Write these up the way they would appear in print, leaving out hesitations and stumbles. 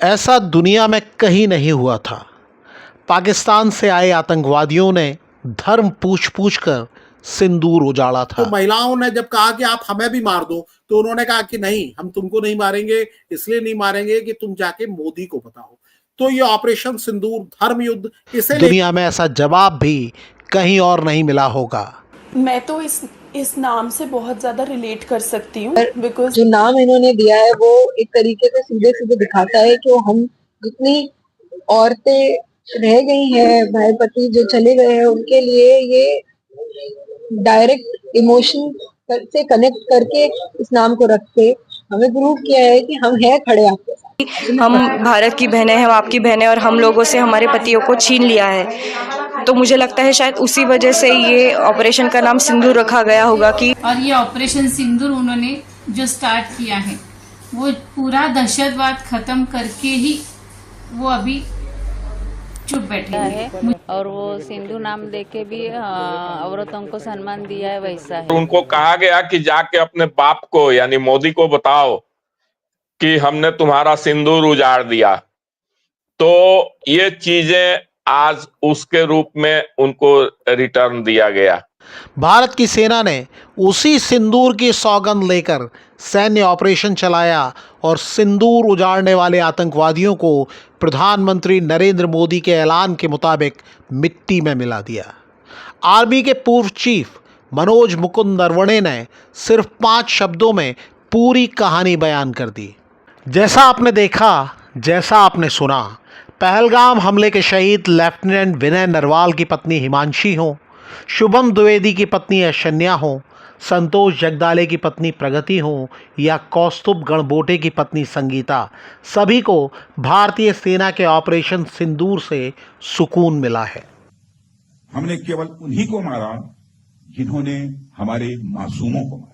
ऐसा दुनिया में कहीं नहीं हुआ था। पाकिस्तान से आए आतंकवादियों ने धर्म पूछ पूछ कर सिंदूर उजाड़ा था। तो महिलाओं ने जब कहा कि आप हमें भी मार दो, तो उन्होंने कहा कि नहीं, हम तुमको नहीं मारेंगे, इसलिए नहीं मारेंगे कि तुम जाके मोदी को बताओ। तो ये ऑपरेशन सिंदूर धर्म युद्ध इसे दुनिया में ऐसा जवाब भी कहीं और नहीं मिला होगा। मैं तो इस नाम से बहुत ज्यादा रिलेट कर सकती हूँ, बिकॉज जो नाम इन्होंने दिया है वो एक तरीके से सीधे सीधे दिखाता है कि हम जितनी औरतें रह गई हैं, भाई पति जो चले गए हैं, उनके लिए ये डायरेक्ट इमोशन से कनेक्ट करके इस नाम को रख के हमें प्रूव किया है कि हम हैं खड़े आपके साथ। हम भारत की बहनें हैं, हम आपकी बहनें, और हम लोगों से हमारे पतियों को छीन लिया है। तो मुझे लगता है शायद उसी वजह से ये ऑपरेशन का नाम सिंदूर रखा गया होगा कि और ये ऑपरेशन सिंदूर उन्होंने जो स्टार्ट किया है वो पूरा दहशतवाद खत्म करके ही वो अभी चुप बैठे हैं। और वो सिंधु नाम देके भी औरतों को सम्मान दिया है, वैसा है। उनको कहा गया कि जाके अपने बाप को यानी मोदी को बताओ कि हमने तुम्हारा सिंदूर उजाड़ दिया। तो ये चीजें आज उसके रूप में उनको रिटर्न दिया गया। भारत की सेना ने उसी सिंदूर की सौगंध लेकर सैन्य ऑपरेशन चलाया और सिंदूर उजाड़ने वाले आतंकवादियों को प्रधानमंत्री नरेंद्र मोदी के ऐलान के मुताबिक मिट्टी में मिला दिया। आर्मी के पूर्व चीफ मनोज मुकुंद नरवणे ने सिर्फ 5 शब्दों में पूरी कहानी बयान कर दी। जैसा आपने देखा, जैसा आपने सुना, पहलगाम हमले के शहीद लेफ्टिनेंट विनय नरवाल की पत्नी हिमांशी हो, शुभम द्विवेदी की पत्नी अशन्या हो, संतोष जगदाले की पत्नी प्रगति हो या कौस्तुभ गणबोटे की पत्नी संगीता, सभी को भारतीय सेना के ऑपरेशन सिंदूर से सुकून मिला है। हमने केवल उन्हीं को मारा जिन्होंने हमारे मासूमों को मारा।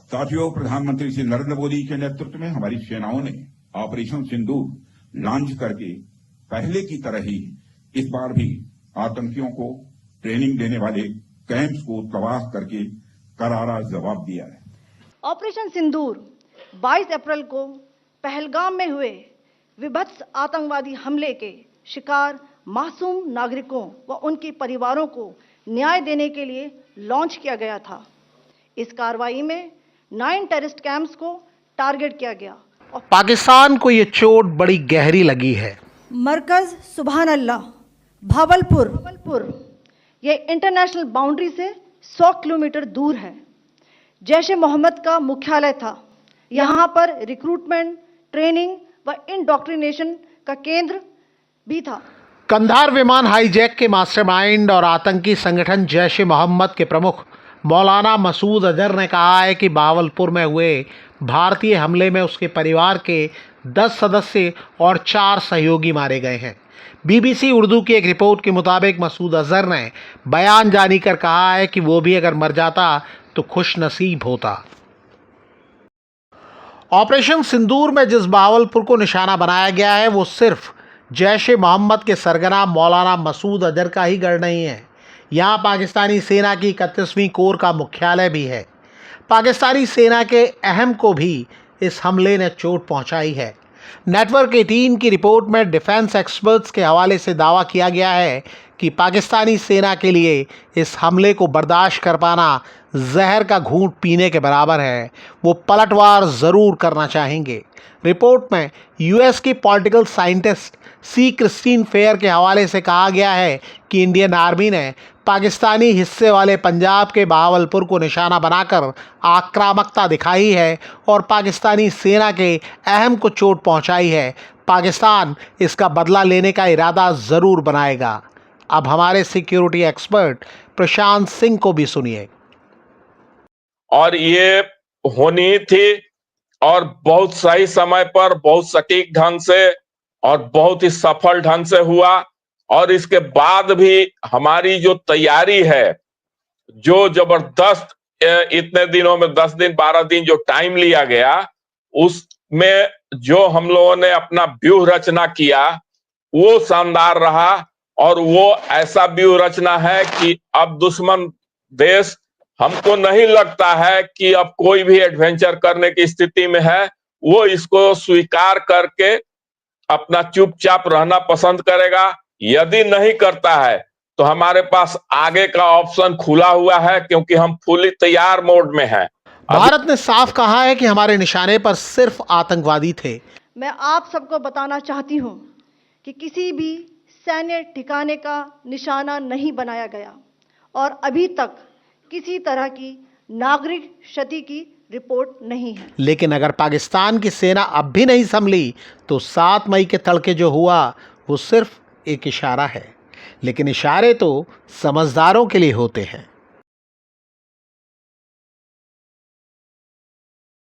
साथियों, प्रधानमंत्री श्री नरेंद्र मोदी के नेतृत्व में हमारी सेनाओं ने ऑपरेशन सिंदूर लॉन्च करके पहले की तरह ही इस बार भी आतंकियों को ट्रेनिंग देने वाले कैंप्स को तबाह करके करारा जवाब दिया है। ऑपरेशन सिंदूर 22 अप्रैल को पहलगाम में हुए विभत्स आतंकवादी हमले के शिकार मासूम नागरिकों व उनके परिवारों को न्याय देने के लिए लॉन्च किया गया था। इस कार्रवाई में 9 टेररिस्ट कैंप्स को टारगेट किया गया। पाकिस्तान को ये चोट बड़ी गहरी लगी है। मरकज सुभान अल्लाह भावलपुर ये इंटरनेशनल बाउंड्री से 100 किलोमीटर दूर है। जैश ए मोहम्मद का मुख्यालय था। यहाँ पर रिक्रूटमेंट, ट्रेनिंग व इंडोक्ट्रिनेशन का केंद्र भी था। कंधार विमान हाईजैक के मास्टरमाइंड और आतंकी संगठन जैश ए मोहम्मद के प्रमुख मौलाना मसूद अजहर ने कहा है कि बहावलपुर में हुए भारतीय हमले में उसके परिवार के 10 सदस्य और 4 सहयोगी मारे गए हैं। बीबीसी उर्दू की एक रिपोर्ट के मुताबिक मसूद अजहर ने बयान जारी कर कहा है कि वो भी अगर मर जाता तो खुश नसीब होता। ऑपरेशन सिंदूर में जिस बहावलपुर को निशाना बनाया गया है वो सिर्फ जैश ए मोहम्मद के सरगना मौलाना मसूद अजहर का ही गढ़ नहीं है। यहाँ पाकिस्तानी सेना की 31वीं कोर का मुख्यालय भी है। पाकिस्तानी सेना के अहम को भी इस हमले ने चोट पहुंचाई है। नेटवर्क 18 की रिपोर्ट में डिफेंस एक्सपर्ट्स के हवाले से दावा किया गया है कि पाकिस्तानी सेना के लिए इस हमले को बर्दाश्त कर पाना जहर का घूंट पीने के बराबर है। वो पलटवार ज़रूर करना चाहेंगे। रिपोर्ट में यूएस की political scientist C Christine Fair के हवाले से कहा गया है कि इंडियन आर्मी ने पाकिस्तानी हिस्से वाले पंजाब के बहावलपुर को निशाना बनाकर आक्रामकता दिखाई है और पाकिस्तानी सेना के अहम को चोट पहुंचाई है। पाकिस्तान इसका बदला लेने का इरादा ज़रूर बनाएगा। अब हमारे सिक्योरिटी एक्सपर्ट प्रशांत सिंह को भी सुनिए। और ये होनी थी और बहुत सही समय पर, बहुत सटीक ढंग से और बहुत ही सफल ढंग से हुआ। और इसके बाद भी हमारी जो तैयारी है, जो जबरदस्त इतने दिनों में 10 दिन 12 दिन जो टाइम लिया गया, उसमें जो हम लोगों ने अपना व्यूह रचना किया वो शानदार रहा। और वो ऐसा व्यूह रचना है कि अब दुश्मन देश हमको नहीं लगता है कि अब कोई भी एडवेंचर करने की स्थिति में है। वो इसको स्वीकार करके अपना चुपचाप रहना पसंद करेगा। यदि नहीं करता है तो हमारे पास आगे का ऑप्शन खुला हुआ है, क्योंकि हम फुली तैयार मोड में हैं। भारत ने साफ कहा है कि हमारे निशाने पर सिर्फ आतंकवादी थे। मैं आप सबको बताना चाहती हूं कि किसी भी सैन्य ठिकाने का निशाना नहीं बनाया गया और अभी तक किसी तरह की नागरिक क्षति की रिपोर्ट नहीं है। लेकिन अगर पाकिस्तान की सेना अब भी नहीं संभली तो 7 मई के तड़के जो हुआ वो सिर्फ एक इशारा है, लेकिन इशारे तो समझदारों के लिए होते हैं।